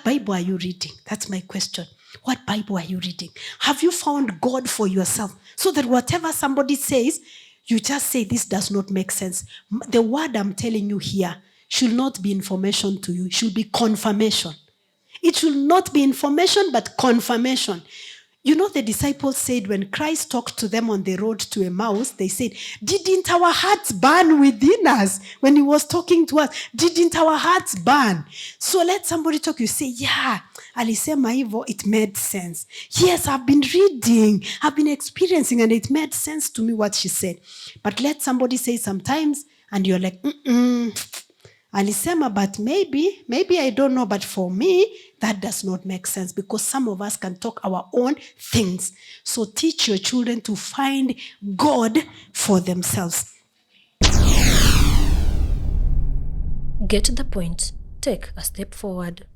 Bible are you reading? That's my question. What Bible are you reading? Have you found God for yourself? So that whatever somebody says, you just say, this does not make sense. The word I'm telling you here should not be information to you. It should be confirmation. It should not be information, but confirmation. You know, the disciples said when Christ talked to them on the road to Emmaus, they said, didn't our hearts burn within us when he was talking to us? Didn't our hearts burn? So let somebody talk. You say, yeah, alisema hivyo, it made sense. Yes, I've been reading, I've been experiencing, and it made sense to me what she said. But let somebody say sometimes, and you're like, alisema, but maybe I don't know, but for me, that does not make sense, because some of us can talk our own things. So teach your children to find God for themselves. Get the point. Take a step forward.